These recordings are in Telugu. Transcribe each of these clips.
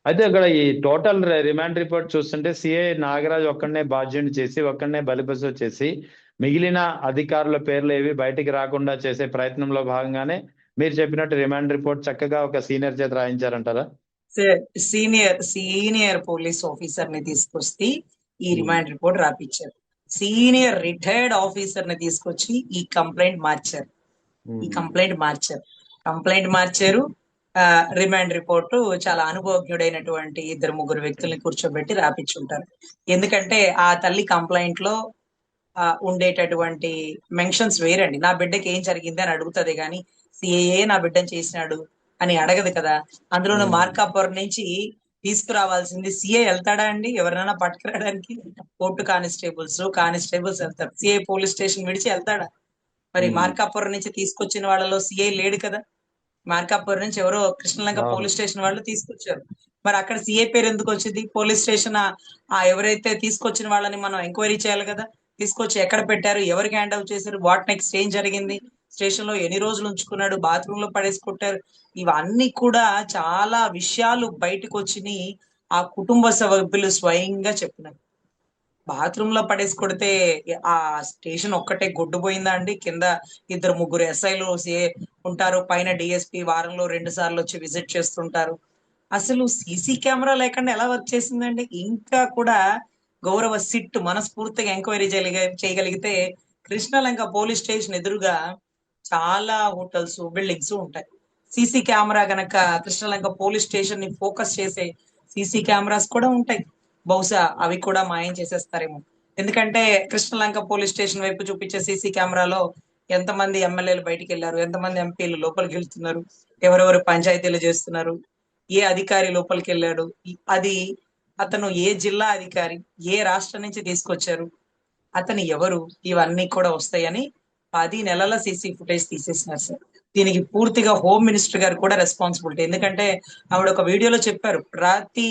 అయితే అక్కడ ఈ టోటల్ రిమాండ్ రిపోర్ట్ చూస్తుంటే సిఐ నాగరాజ్ ఒక్కడనే బాధ్యుని చేసి ఒక్కడనే బలిపశు చేసి మిగిలిన అధికారుల పేర్లు ఏవి బయటికి రాకుండా చేసే ప్రయత్నంలో భాగంగానే మీరు చెప్పినట్టు రిమాండ్ రిపోర్ట్ చక్కగా ఒక సీనియర్ చేత రాయించారంటారా? సీనియర్ సీనియర్ పోలీస్ ఆఫీసర్ ని తీసుకొస్తే ఈ ఉమ్, రిమాండ్ రిపోర్ట్ రాపిచ్చారు. సీనియర్ రిటైర్డ్ ఆఫీసర్ ని తీసుకొచ్చి ఈ కంప్లైంట్ మార్చారు. ఈ ఉమ్, కంప్లైంట్ మార్చారు. కంప్లైంట్ మార్చారు. ఆ రిమాండ్ రిపోర్టు చాలా అనుభవజ్ఞుడైనటువంటి ఇద్దరు ముగ్గురు వ్యక్తుల్ని కూర్చోబెట్టి రాపిచ్చుంటారు. ఎందుకంటే ఆ తల్లి కంప్లైంట్ లో ఉండేటటువంటి మెన్షన్స్ వేరండి. నా బిడ్డకి ఏం జరిగింది అని అడుగుతుంది కానీ సిఏఏ నా బిడ్డను చేసినాడు అని అడగదు కదా. అందులోనూ ఉమ్, మార్కాపురం నుంచి తీసుకురావాల్సింది సిఏ వెళ్తాడా అండి ఎవరినైనా పట్టుకురావడానికి? కోర్టు కానిస్టేబుల్స్ వెళ్తారు. సిఐ పోలీస్ స్టేషన్ విడిచి వెళ్తాడా? మరి ఉమ్. మార్కాపురం నుంచి తీసుకొచ్చిన వాళ్ళలో సిఐ లేడు కదా. మార్కాపురం నుంచి ఎవరో కృష్ణలంక అవును. పోలీస్ స్టేషన్ వాళ్ళు తీసుకొచ్చారు. మరి అక్కడ సిఐ పేరు ఎందుకు వచ్చింది? పోలీస్ స్టేషన్ ఎవరైతే తీసుకొచ్చిన వాళ్ళని మనం ఎంక్వైరీ చేయాలి కదా. తీసుకొచ్చి ఎక్కడ పెట్టారు, ఎవరికి హ్యాండ్ ఓవర్ చేశారు, వాట్ నెక్స్ట్ ఏం జరిగింది, స్టేషన్ లో ఎన్ని రోజులు ఉంచుకున్నాడు, బాత్రూమ్ లో పడేసి కొట్టారు, ఇవన్నీ కూడా చాలా విషయాలు బయటకు వచ్చినాయి. ఆ కుటుంబ సభ్యులు స్వయంగా చెప్పినారు. బాత్రూమ్ లో పడేసి కొడితే ఆ స్టేషన్ ఒక్కటే గొడ్డుపోయిందా అండి? కింద ఇద్దరు ముగ్గురు ఎస్ఐలు ఉంటారు, పైన డిఎస్పీ వారంలో 2 సార్లు వచ్చి విజిట్ చేస్తుంటారు. అసలు సీసీ కెమెరా లేకుండా ఎలా వర్క్ చేసిందండి? ఇంకా కూడా గౌరవ సిట్ మనస్ఫూర్తిగా ఎంక్వైరీ చేయగలిగితే కృష్ణలంక పోలీస్ స్టేషన్ ఎదురుగా చాలా హోటల్స్ బిల్డింగ్స్ ఉంటాయి. సీసీ కెమెరా గనక కృష్ణలంక పోలీస్ స్టేషన్ ని ఫోకస్ చేసే సీసీ కెమెరాస్ కూడా ఉంటాయి. బహుశా అవి కూడా మాయం చేసేస్తారేమో. ఎందుకంటే కృష్ణలంక పోలీస్ స్టేషన్ వైపు చూపించే సీసీ కెమెరాలో ఎంతమంది ఎమ్మెల్యేలు బయటికి వెళ్ళారు, ఎంతమంది ఎంపీలు లోపలికి వెళ్తున్నారు, ఎవరెవరు పంచాయతీలు చేస్తున్నారు, ఏ అధికారి లోపలికి వెళ్ళాడు, అది అతను ఏ జిల్లా అధికారి, ఏ రాష్ట్రం నుంచి తీసుకొచ్చారు, అతను ఎవరు, ఇవన్నీ కూడా వస్తాయని 10 నెలల సీసీ ఫుటేజ్ తీసేసినారు సార్. దీనికి పూర్తిగా హోమ్ మినిస్టర్ గారు కూడా రెస్పాన్సిబిలిటీ. ఎందుకంటే ఆవిడ ఒక వీడియోలో చెప్పారు, ప్రతి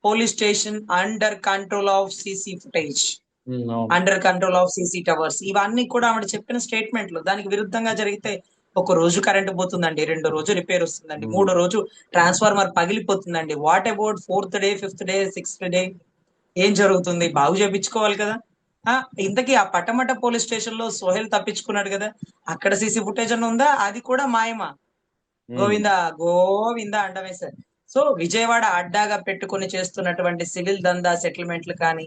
police station under control of CC footage, అవును. Under control of CC towers. ఇవన్నీ కూడా ఆవిడ చెప్పిన స్టేట్మెంట్లు. దానికి విరుద్ధంగా జరిగితే ఒక రోజు కరెంట్ పోతుందండి, 2 రోజు రిపేర్ వస్తుందండి, ఉమ్. 3 రోజు ట్రాన్స్ఫార్మర్ పగిలిపోతుందండి. What about 4th day, 5th day, 6th day? ఏం జరుగుతుంది? బాగు చేపించుకోవాలి కదా. ఆ ఇంతకీ ఆ పట్టమట పోలీస్ స్టేషన్ లో సోహెల్ తప్పించుకున్నాడు కదా, అక్కడ సీసీ ఫుటేజ్ అన్న ఉందా? అది కూడా మాయమా? ఉమ్. గోవిందా గోవిందా అంటమే సార్. సో విజయవాడ అడ్డాగా పెట్టుకొని చేస్తున్నటువంటి సివిల్ దందా సెటిల్మెంట్లు కానీ,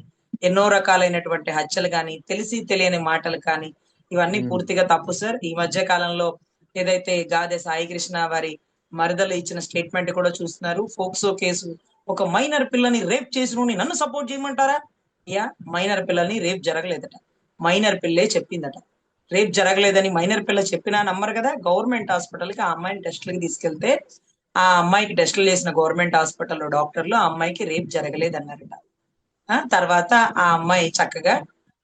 ఎన్నో రకాలైనటువంటి హత్యలు కానీ, తెలిసి తెలియని మాటలు కానీ, ఇవన్నీ ఉమ్. పూర్తిగా తప్పు సార్. ఈ మధ్య కాలంలో ఏదైతే గాదె సాయి కృష్ణ వారి మరదలు ఇచ్చిన స్టేట్మెంట్ కూడా చూస్తున్నారు. ఫోక్సో కేసు, ఒక మైనర్ పిల్లని రేప్ చేసిన నన్ను సపోర్ట్ చేయమంటారా? యా, మైనర్ పిల్లల్ని రేప్ జరగలేదట, మైనర్ పిల్లే చెప్పిందట. రేప్ జరగలేదని మైనర్ పిల్ల చెప్పినా నమ్మరు కదా. గవర్నమెంట్ హాస్పిటల్ కి ఆ అమ్మాయిని టెస్టులకి తీసుకెళ్తే ఆ అమ్మాయికి టెస్టులు చేసిన గవర్నమెంట్ హాస్పిటల్లో డాక్టర్లు ఆ అమ్మాయికి రేప్ జరగలేదన్నారట. తర్వాత ఆ అమ్మాయి చక్కగా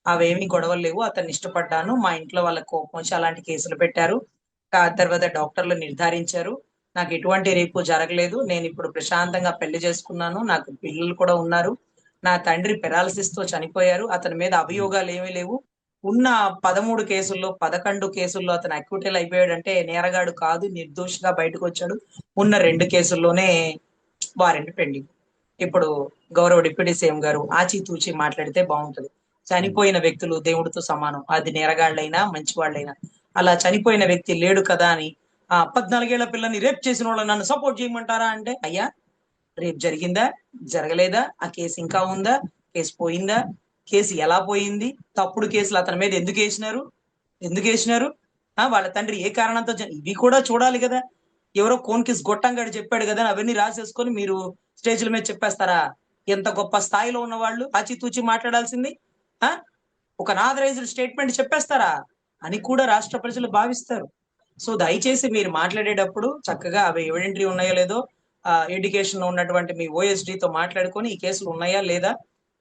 అవేమి గొడవలు లేవు, అతన్ని ఇష్టపడ్డాను, మా ఇంట్లో వాళ్ళ కోపం వచ్చి అలాంటి కేసులు పెట్టారు, తర్వాత డాక్టర్లు నిర్ధారించారు నాకు ఎటువంటి రేపు జరగలేదు, నేను ఇప్పుడు ప్రశాంతంగా పెళ్లి చేసుకున్నాను, నాకు పిల్లలు కూడా ఉన్నారు, నా తండ్రి పెరాలసిస్ తో చనిపోయారు, అతని మీద ఉమ్. అభియోగాలు ఏమీ లేవు, ఉన్న 13 కేసుల్లో 11 కేసుల్లో అతను అక్విటల్ అయిపోయాడంటే నేరగాడు కాదు, నిర్దోషిగా బయటకు వచ్చాడు. ఉన్న 2 కేసుల్లోనే వారెంట్ పెండింగ్. ఇప్పుడు గౌరవ డిప్యూటీ సీఎం గారు ఆచితూచి మాట్లాడితే బాగుంటది. ఉమ్. చనిపోయిన వ్యక్తులు దేవుడితో సమానం, అది నేరగాళ్ళైనా మంచివాళ్ళైనా. అలా చనిపోయిన వ్యక్తి లేడు కదా అని 14 ఏళ్ల పిల్లని రేప్ చేసిన వాళ్ళని నన్ను సపోర్ట్ చేయమంటారా అంటే, అయ్యా రేప్ జరిగిందా, జరగలేదా, ఆ కేసు ఇంకా ఉందా, కేసు పోయిందా, కేసు ఎలా పోయింది, తప్పుడు కేసులు అతని మీద ఎందుకు వేసినారు, వాళ్ళ తండ్రి ఏ కారణంతో ఇవి కూడా చూడాలి కదా. ఎవరో కోన్కిస్ గొట్టంగాడు చెప్పాడు కదా అని అవన్నీ రాసేసుకొని మీరు స్టేజ్ల మీద చెప్పేస్తారా? ఎంత గొప్ప స్థాయిలో ఉన్న వాళ్ళు ఆచితూచి మాట్లాడాల్సింది ఆ ఒక నాథరైజ్డ్ స్టేట్మెంట్ చెప్పేస్తారా అని కూడా రాష్ట్ర ప్రజలు భావిస్తారు. సో దయచేసి మీరు మాట్లాడేటప్పుడు చక్కగా అవి ఎవిడెంటరీ ఉన్నాయో లేదో ఎడ్యుకేషన్ లో ఉన్నటువంటి మీ OSD తో మాట్లాడుకొని ఈ కేసులు ఉన్నాయా లేదా,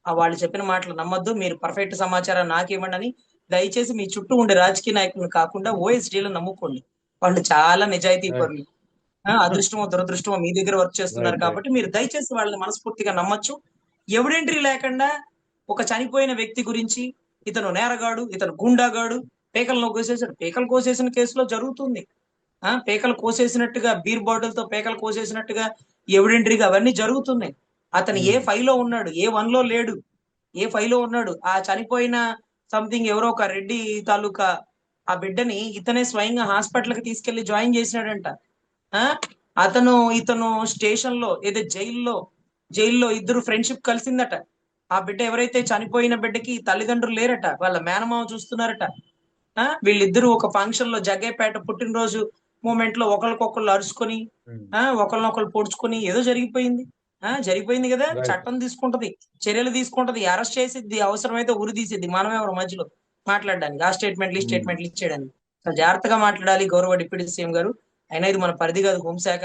వాళ్ళు చెప్పిన మాటలు నమ్మొద్దు, మీరు పర్ఫెక్ట్ సమాచారం నాకు ఇవ్వండి అని దయచేసి మీ చుట్టూ ఉండే రాజకీయ నాయకులను కాకుండా OSDలను నమ్ముకోండి. వాళ్ళు చాలా నిజాయితీ రైట్. పరులు. అదృష్టమో దురదృష్టమో మీ దగ్గర వర్క్ చేస్తున్నారు రైట్. రైట్. కాబట్టి మీరు దయచేసి వాళ్ళని మనస్ఫూర్తిగా నమ్మొచ్చు. ఎవిడెంటరీ లేకుండా ఒక చనిపోయిన వ్యక్తి గురించి ఇతను నేరగాడు, ఇతను గుండాగాడు, పేకలను కోసేసాడు, పేకలు కోసేసిన కేసులో జరుగుతుంది. పేకలు కోసేసినట్టుగా బీర్ బాటిల్ తో పేకలు కోసేసినట్టుగా ఎవిడెంటరీగా అవన్నీ జరుగుతున్నాయి. అతను ఏ ఉమ్, 5 లో ఉన్నాడు, ఏ 1 లో లేడు, ఏ 5 లో ఉన్నాడు. ఆ చనిపోయిన సంథింగ్ ఎవరో ఒక రెడ్డి తాలూకా ఆ బిడ్డని ఇతనే స్వయంగా హాస్పిటల్ కి తీసుకెళ్లి జాయిన్ చేసినాడంట. ఆ ఇతను స్టేషన్ లో ఏదో జైల్లో ఇద్దరు ఫ్రెండ్షిప్ కలిసిందట. ఆ బిడ్డ ఎవరైతే చనిపోయిన బిడ్డకి తల్లిదండ్రులు లేరట, వాళ్ళ మేనమామ చూస్తున్నారట. వీళ్ళిద్దరూ ఒక ఫంక్షన్ లో జగ్గేపేట పుట్టినరోజు మూమెంట్ లో ఒకరికొకళ్ళు అరుచుకొని ఉమ్, ఒకళ్ళనొకళ్ళు పొడుచుకొని ఏదో జరిగిపోయింది. జరిగిపోయింది కదా, రైట్. చట్టం తీసుకుంటది, చర్యలు తీసుకుంటది, అరెస్ట్ చేసిద్ది, అవసరమైతే ఉరి తీసిద్ది. మనమే ఎవరు మధ్యలో మాట్లాడడానికి, ఆ స్టేట్మెంట్లు ఈ ఉమ్. స్టేట్మెంట్లు ఇచ్చేయడానికి. చాలా జాగ్రత్తగా మాట్లాడాలి గౌరవ డిప్యూటీ సీఎం గారు. అయినా ఇది మన పరిధి కాదు, హోంశాఖ.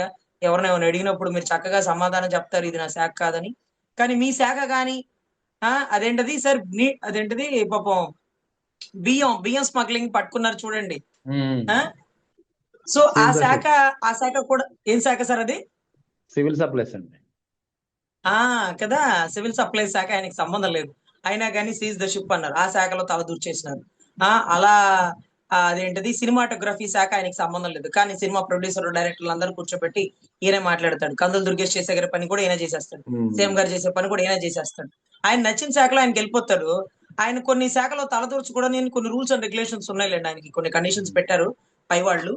ఎవరినైనా అడిగినప్పుడు మీరు చక్కగా సమాధానం చెప్తారు, ఇది నా శాఖ కాదని. కానీ మీ శాఖ కానీ అదేంటది సార్, అదేంటది పాపం బియ్యం స్మగ్లింగ్ పట్టుకున్నారు చూడండి. ఉమ్. ఆ సో సీజ్ ద షిప్. ఆ శాఖ కూడా ఏం శాఖ సార్ అది? సివిల్ సప్లైస్ అండి. ఆ కదా, సివిల్ సప్లైస్ శాఖ, ఆయనకి సంబంధం లేదు. అయినా కానీ సీజ్ ద షిప్ అన్నారు, ఆ శాఖలో తల దూర్చేసినారు. అలా అదేంటిది సినిమాటోగ్రఫీ శాఖ ఆయనకి సంబంధం లేదు, కానీ సినిమా ప్రొడ్యూసర్ డైరెక్టర్లు అందరూ కూర్చోబెట్టి ఈయనే మాట్లాడతాడు. కందులు దుర్గేష్ చేసే గారి పని కూడా ఈయన చేసేస్తాడు, ఉమ్. సీఎం గారు చేసే పని కూడా ఈయన చేసేస్తాడు. ఆయన నచ్చిన శాఖలో ఆయనకి వెళ్ళిపోతాడు. ఆయన కొన్ని శాఖలో తలదూర్చుకోవడం కొన్ని రూల్స్ అండ్ రెగ్యులేషన్స్ ఉన్నాయిలేండి, ఆయనకి కొన్ని కండిషన్స్ ఉమ్. పెట్టారు పై వాళ్ళు.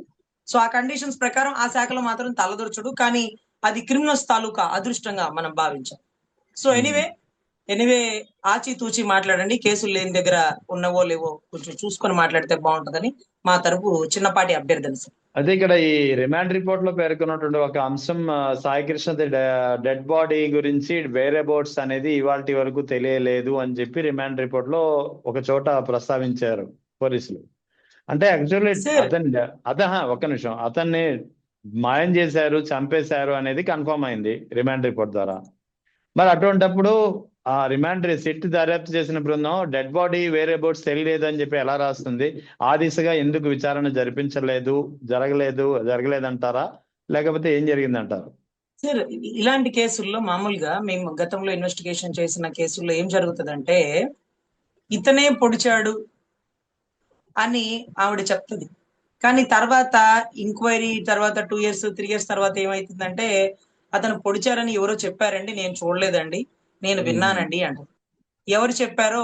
సో ఆ కండిషన్స్ ప్రకారం ఆ శాఖలో మాత్రం తలదూర్చడు, కానీ అది క్రిమినల్స్ తాలూకా అదృష్టంగా మనం భావించాం. సో ఉమ్. ఎనీవే ఆచితూచి మాట్లాడండి. కేసులు లేని దగ్గర ఉన్నవో లేవో కొంచెం చూసుకొని మాట్లాడితే బాగుంటుందని మా తరపు చిన్నపాటి అభ్యర్థన సార్. అదే ఇక్కడ ఈ రిమాండ్ రిపోర్ట్ లో పేర్కొన్నటువంటి ఒక అంశం, సాయి కృష్ణ డెడ్ బాడీ గురించి వేరే బోర్డ్స్ అనేది ఇవాల్టి వరకు తెలియలేదు అని చెప్పి రిమాండ్ రిపోర్ట్ లో ఒక చోట ప్రస్తావించారు పోలీసులు. అంటే యాక్చువల్లీ సార్ ఒక్క నిమిషం, అతన్ని మాయం చేశారు, చంపేశారు అనేది కన్ఫర్మ్ అయింది రిమాండ్ రిపోర్ట్ ద్వారా. మరి అటువంటప్పుడు ఆ రిమాండ్ సిట్ దర్యాప్తు చేసిన బృందం డెడ్ బాడీ వేరే బోర్డ్స్ తెలియలేదు అని చెప్పి ఎలా రాస్తుంది? ఆ దిశగా ఎందుకు విచారణ జరగలేదంటారా, లేకపోతే ఏం జరిగిందంటారు? సార్ ఇలాంటి కేసుల్లో మామూలుగా మేము గతంలో ఇన్వెస్టిగేషన్ చేసిన కేసుల్లో ఏం జరుగుతుందంటే, ఇతనే పొడిచాడు అని ఆవిడ చెప్తుంది. కానీ తర్వాత ఎంక్వైరీ తర్వాత 2 years 3 years తర్వాత ఏమైతుందంటే, అతను పొడిచారని ఎవరో చెప్పారండి, నేను చూడలేదండి, నేను ఉమ్. విన్నానండి అంటారు. ఎవరు చెప్పారో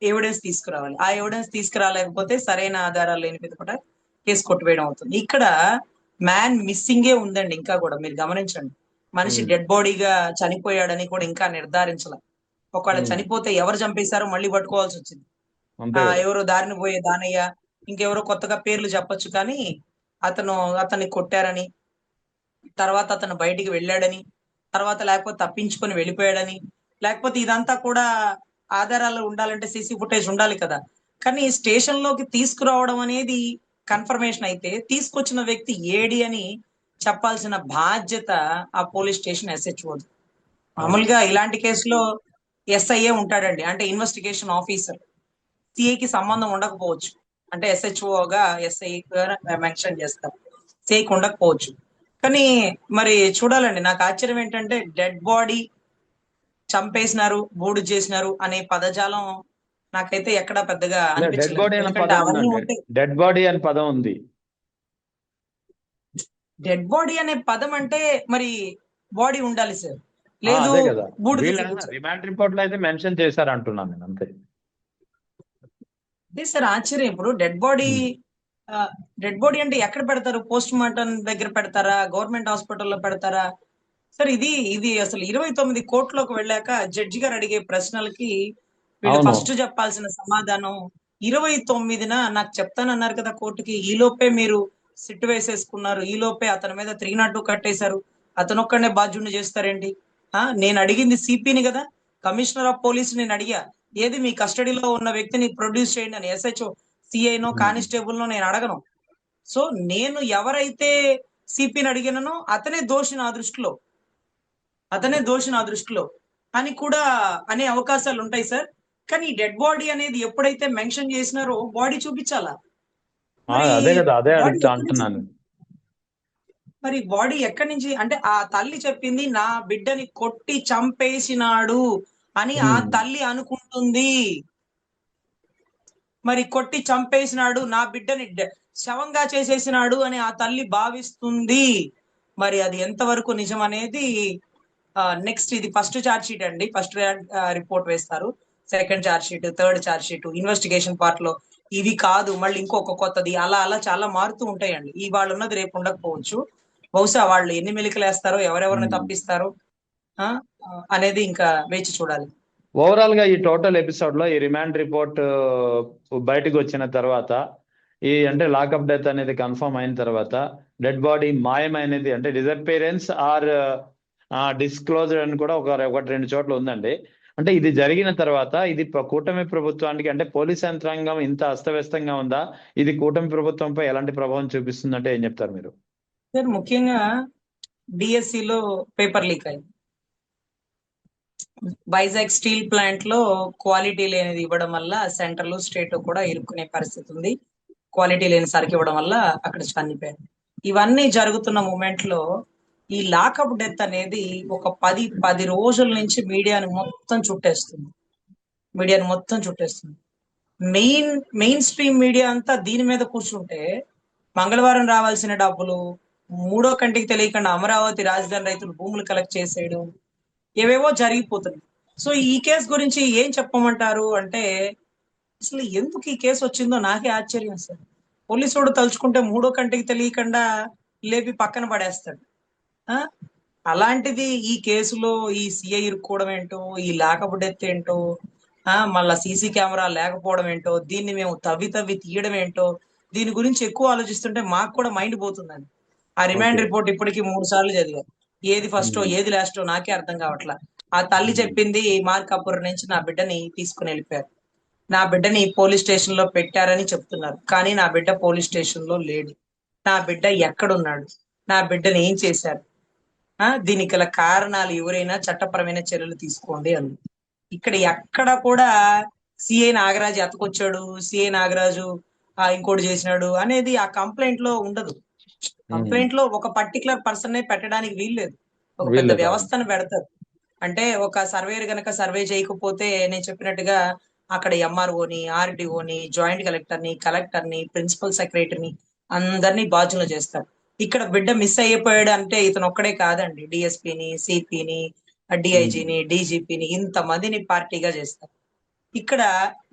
ఎవిడెన్స్ తీసుకురావాలి. ఆ ఎవిడెన్స్ తీసుకురాలేకపోతే సరైన ఆధారాలు లేని పిదపట కేసు కొట్టివేయడం అవుతుంది. ఇక్కడ మ్యాన్ మిస్సింగే ఉందండి, ఇంకా కూడా మీరు గమనించండి. మనిషి ఉమ్. డెడ్ బాడీగా చనిపోయాడని కూడా ఇంకా నిర్ధారించాల. ఒకవేళ ఉమ్. చనిపోతే ఎవరు చంపేశారో మళ్ళీ పట్టుకోవాల్సి వచ్చింది. అంతే కదా. ఎవరో దారిని పోయే దానయ్య, ఇంకెవరో కొత్తగా పేర్లు చెప్పొచ్చు, కానీ అతను అతన్ని కొట్టారని, తర్వాత అతను బయటికి వెళ్ళాడని, తర్వాత లేకపోతే తప్పించుకొని వెళ్ళిపోయాడని, లేకపోతే ఇదంతా కూడా ఆధారాలు ఉండాలంటే సీసీ ఫుటేజ్ ఉండాలి కదా. కానీ స్టేషన్ లోకి తీసుకురావడం అనేది కన్ఫర్మేషన్ అయితే, తీసుకొచ్చిన వ్యక్తి ఏడి అని చెప్పాల్సిన బాధ్యత ఆ పోలీస్ స్టేషన్ SHO. అవును. మామూలుగా ఇలాంటి కేసులో SIA ఉంటాడండి, అంటే ఇన్వెస్టిగేషన్ ఆఫీసర్. సిఐకి సంబంధం ఉండకపోవచ్చు, అంటే SHOగా SI మెన్షన్ చేస్తారు, సిఐకి ఉండకపోవచ్చు. కానీ మరి చూడాలండి, నాకు ఆశ్చర్యం ఏంటంటే డెడ్ బాడీ చంపేసినారు, బూడు చేసినారు అనే పదజాలం నాకైతే ఎక్కడా పెద్దగా డెడ్ అనిపించలేదు. బాడీ అనే ఎందుకంటే పదం అవన్నీ ఉందండి. ఉంటాయి. డెడ్ బాడీ అనే పదం ఉంది. డెడ్ బాడీ అనే పదం అంటే మరి బాడీ ఉండాలి సార్, లేదు అదే కదా, బూడిద వీళ్ళ చూపించారు. రిమాండ్ రిపోర్ట్ లో అయితే మెన్షన్ చేశారు అంటున్నాను నేను, అంతే. అదే సార్ ఆశ్చర్యం. ఇప్పుడు ఉమ్. డెడ్ బాడీ అంటే ఎక్కడ పెడతారు? పోస్ట్ మార్టం దగ్గర పెడతారా, గవర్నమెంట్ హాస్పిటల్లో పెడతారా? సార్ ఇది అసలు 29 కోట్లోకి వెళ్ళాక జడ్జి గారు అడిగే ప్రశ్నలకి వీళ్ళు అవును. ఫస్ట్ చెప్పాల్సిన సమాధానం 29న నాకు చెప్తానన్నారు కదా కోర్టుకి, ఈ లోపే మీరు సిట్ వేసేసుకున్నారు, ఈ లోపే అతని మీద 302 కట్టేశారు, అతను ఒక్కడనే బాధ్యుడిని చేస్తారేంటి? నేను అడిగింది సిపిని కదా, కమిషనర్ ఆఫ్ పోలీస్ నేను అడిగా, ఏది మీ కస్టడీలో ఉన్న వ్యక్తిని ప్రొడ్యూస్ చేయండి అని. SHO సిఐనో ఉమ్. కానిస్టేబుల్ నో నేను అడగను. సో నేను ఎవరైతే సిపిని అడిగిననో అతనే దోషి నా దృష్టిలో అని కూడా అనే అవకాశాలు ఉంటాయి సార్. కానీ డెడ్ బాడీ అనేది ఎప్పుడైతే మెన్షన్ చేసినారో బాడీ చూపించాలా. మరి అదే కదా, అదే బాడీ అడుగుతా ఎక్కడి నుంచి అంటున్నాను. అంటే ఆ తల్లి చెప్పింది నా బిడ్డని కొట్టి చంపేసినాడు అని ఆ ఉమ్. తల్లి అనుకుంటుంది. మరి కొట్టి చంపేసినాడు, నా బిడ్డని శవంగా చేసేసినాడు అని ఆ తల్లి భావిస్తుంది. మరి అది ఎంతవరకు నిజం అనేది నెక్స్ట్ ఇది ఫస్ట్ ఛార్జ్ షీట్ అండి. ఫస్ట్ రిపోర్ట్ వేస్తారు, second charge sheet, third charge sheet, investigation part లో ఇవి కాదు మళ్ళీ ఇంకొక కొత్తది, అలా అలా చాలా మారుతూ ఉంటాయండి. ఇవాళ ఉన్నది రేపు ఉండకపోవచ్చు. బహుశా వాళ్ళు ఎన్ని మెలికలు వేస్తారో, ఎవరెవరిని తప్పిస్తారో ఆ, అనేది ఇంకా వేచి చూడాలి. ఓవరాల్ గా ఈ టోటల్ ఎపిసోడ్ లో ఈ రిమాండ్ రిపోర్ట్ బయటకు వచ్చిన తర్వాత, ఈ అంటే లాకప్ డెత్ అనేది కన్ఫర్మ్ అయిన తర్వాత, డెడ్ బాడీ మాయమైనది అంటే డిసప్పేరెన్స్ ఆర్ డిస్క్లోజర్ అని కూడా ఒకటి రెండు చోట్ల ఉందండి. అంటే ఇది జరిగిన తర్వాత ఇది కూటమి ప్రభుత్వానికి అంటే పోలీస్ యంత్రాంగం ఇంత అస్తవ్యస్తంగా ఉందా, ఇది కూటమి ప్రభుత్వంపై ఎలాంటి ప్రభావం చూపిస్తుందంటే ఏం చెప్తారు మీరు? సార్ ముఖ్యంగా డిఎస్సి లో పేపర్ లీక్ అయింది. వైజాగ్ స్టీల్ ప్లాంట్ లో క్వాలిటీ లేనిది ఇవ్వడం వల్ల సెంట్రల్ స్టేట్ కూడా ఇరుక్కునే పరిస్థితి ఉంది. క్వాలిటీ లేని సరికి ఇవ్వడం వల్ల అక్కడ చనిపోయారు. ఇవన్నీ జరుగుతున్న మూమెంట్ లో ఈ లాకప్ డెత్ అనేది ఒక 10 రోజుల నుంచి మీడియాని మొత్తం చుట్టేస్తుంది. మెయిన్ స్ట్రీమ్ మీడియా అంతా దీని మీద కూర్చుంటే, మంగళవారం రావాల్సిన డబ్బులు మూడో కంటికి తెలియకుండా అమరావతి రాజధాని రైతులు భూములు కలెక్ట్ చేసేయడం, ఏవేవో జరిగిపోతున్నాయి. సో ఈ కేసు గురించి ఏం చెప్పమంటారు అంటే, అసలు ఎందుకు ఈ కేసు వచ్చిందో నాకే ఆశ్చర్యం సార్. పోలీసుడు తలుచుకుంటే మూడో కంటికి తెలియకుండా లేపి పక్కన పడేస్తాడు. ఆ అలాంటిది ఈ కేసులో ఈ సిఐ ఇరుక్కోవడం ఏంటో, ఈ లాకప్ డెత్ ఏంటో, మళ్ళా సీసీ కెమెరా లేకపోవడం ఏంటో, దీన్ని మేము తవ్వి తీయడం ఏంటో, దీని గురించి ఎక్కువ ఆలోచిస్తుంటే మాకు కూడా మైండ్ పోతుందండి. ఆ రిమాండ్ Okay. రిపోర్ట్ ఇప్పటికి 3 సార్లు చదివా. ఏది ఫస్టో ఏది లాస్టో నాకే అర్థం కావట్లా. ఆ తల్లి చెప్పింది మార్కాపురం నుంచి నా బిడ్డని తీసుకుని వెళ్ళిపోయారు, నా బిడ్డని పోలీస్ స్టేషన్ లో పెట్టారని చెప్తున్నారు. కానీ నా బిడ్డ పోలీస్ స్టేషన్ లో లేడు. నా బిడ్డ ఎక్కడున్నాడు, నా బిడ్డని ఏం చేశారు, దీనికి గల కారణాలు ఎవరైనా చట్టపరమైన చర్యలు తీసుకోండి అంది. ఇక్కడ ఎక్కడ కూడా సిఐ నాగరాజు ఎతకొచ్చాడు, సిఐ నాగరాజు ఇంకోటి చేసినాడు అనేది ఆ కంప్లైంట్ లో ఉండదు. కంప్లైంట్ లో ఒక పర్టికులర్ పర్సన్ నే పెట్టడానికి వీల్లేదు, ఒక పెద్ద వీల్లేదు. వ్యవస్థను పెడతారు. అంటే ఒక సర్వేయర్ గనక సర్వే చేయకపోతే నేను చెప్పినట్టుగా అక్కడ ఎంఆర్ఓని, ఆర్డీఓని, జాయింట్ కలెక్టర్ని, ప్రిన్సిపల్ సెక్రటరీని అందరినీ బాధ్యులు చేస్తారు. ఇక్కడ బిడ్డ మిస్ అయిపోయాడు అంటే ఇతను ఒక్కడే కాదండి, డిఎస్పీని, సిపిని, డిఐజీని, డీజీపీని ఇంతమందిని పార్టీగా చేస్తారు. ఇక్కడ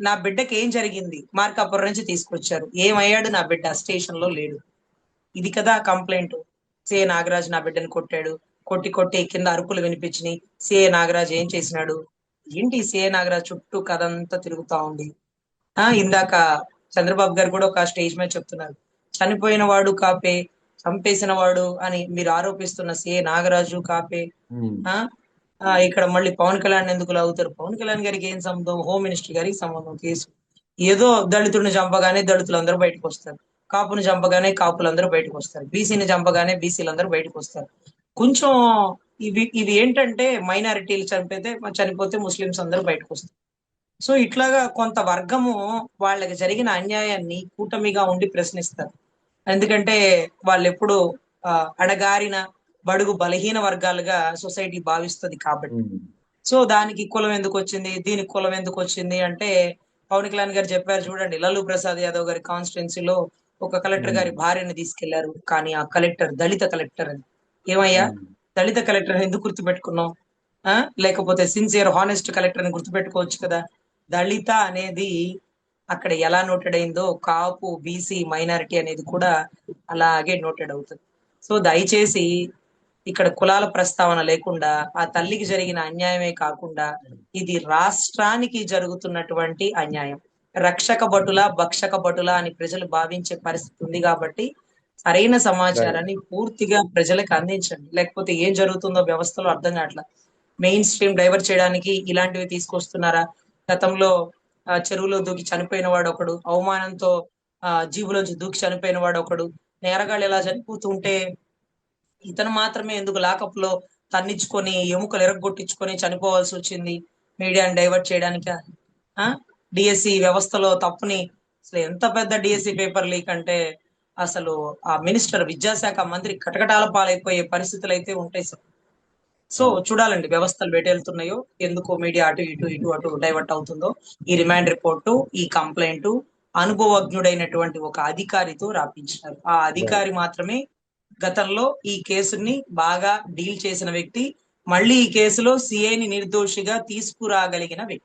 నా బిడ్డకి ఏం జరిగింది, మార్కాపురం నుంచి తీసుకొచ్చారు, ఏమయ్యాడు నా బిడ్డ, స్టేషన్ లో లేడు. ఇది కదా కంప్లైంట్. సిఏ నాగరాజు నా బిడ్డని కొట్టాడు, కొట్టి కింద అరుపులు వినిపించినాయి, సిఏ నాగరాజు ఏం చేసినాడు, ఏంటి సిఏ నాగరాజు చుట్టూ కథ అంతా తిరుగుతా ఉంది. ఇందాక చంద్రబాబు గారు కూడా ఒక స్టేజ్ మీద చెప్తున్నారు, చనిపోయిన వాడు కాపే, చంపేసిన వాడు అని మీరు ఆరోపిస్తున్న సిఏ నాగరాజు కాపే. ఇక్కడ మళ్ళీ పవన్ కళ్యాణ్ ఎందుకు లాగుతారు, పవన్ కళ్యాణ్ గారికి ఏం సంబంధం, హోమ్ మినిస్టర్ గారికి సంబంధం కేసు. ఏదో దళితుడిని చంపగానే దళితులందరూ బయటకు వస్తారు, కాపుని చంపగానే కాపులందరూ బయటకు వస్తారు, బీసీని చంపగానే బీసీలందరూ బయటకు వస్తారు. కొంచెం ఇవి ఏంటంటే మైనారిటీలు చనిపోతే ముస్లిమ్స్ అందరూ బయటకు వస్తారు. సో ఇట్లాగా కొంత వర్గము వాళ్ళకి జరిగిన అన్యాయాన్ని కూటమిగా ఉండి ప్రశ్నిస్తారు. ఎందుకంటే వాళ్ళు ఎప్పుడు అడగారిన బడుగు బలహీన వర్గాలుగా సొసైటీ భావిస్తుంది కాబట్టి. సో దానికి కులం ఎందుకు వచ్చింది, దీనికి కులం ఎందుకు వచ్చింది అంటే, పవన్ కళ్యాణ్ గారు చెప్పారు చూడండి, లల్లూ ప్రసాద్ యాదవ్ గారి కాన్స్టిట్యున్సీలో ఒక కలెక్టర్ గారి భార్యని తీసుకెళ్లారు, కానీ ఆ కలెక్టర్ దళిత కలెక్టర్ అని. ఏమయ్యా, దళిత కలెక్టర్ ఎందుకు గుర్తుపెట్టుకున్నావు? లేకపోతే సిన్సియర్ హానెస్ట్ కలెక్టర్ అని గుర్తుపెట్టుకోవచ్చు కదా. దళిత అనేది అక్కడ ఎలా నోటెడ్ అయిందో, కాపు, బీసీ, మైనారిటీ అనేది కూడా అలాగే నోటెడ్ అవుతుంది. సో దయచేసి ఇక్కడ కులాల ప్రస్తావన లేకుండా, ఆ తల్లికి జరిగిన అన్యాయమే కాకుండా ఇది రాష్ట్రానికి జరుగుతున్నటువంటి అన్యాయం. రక్షక భటుల, భక్షక భటుల అని ప్రజలు భావించే పరిస్థితి ఉంది కాబట్టి సరైన సమాచారాన్ని పూర్తిగా ప్రజలకు అందించండి. లేకపోతే ఏం జరుగుతుందో వ్యవస్థలో అర్థం కావట్లా. మెయిన్ స్ట్రీమ్ డైవర్ట్ చేయడానికి ఇలాంటివి తీసుకొస్తున్నారా? గతంలో చెరువులో దూకి చనిపోయిన వాడు ఒకడు, అవమానంతో జీబులోంచి దూకి చనిపోయిన వాడు ఒకడు, నేరగాళ్ళు ఎలా చనిపోతుంటే ఇతను మాత్రమే ఎందుకు లాకప్ లో తన్నించుకొని ఎముకలు ఎరగొట్టించుకొని చనిపోవాల్సి వచ్చింది? మీడియాని డైవర్ట్ చేయడానిక? డిఎస్సి వ్యవస్థలో తప్పుని, అసలు ఎంత పెద్ద డిఎస్సి పేపర్ లీక్ అంటే అసలు ఆ మినిస్టర్, విద్యాశాఖ మంత్రి కటకటాల పాలైపోయే పరిస్థితులు అయితే ఉంటాయి సార్. సో చూడాలండి వ్యవస్థలు వెళ్తున్నాయో, ఎందుకో మీడియా అటు డైవర్ట్ అవుతుందో. ఈ రిమాండ్ రిపోర్టు, ఈ కంప్లైంట్ అనుభవజ్ఞుడైనటువంటి ఒక అధికారితో రాపించినారు. ఆ అధికారి మాత్రమే గతంలో ఈ కేసుని బాగా డీల్ చేసిన వ్యక్తి, మళ్ళీ ఈ కేసులో సిఐని నిర్దోషిగా తీసుకురాగలిగిన వ్యక్తి.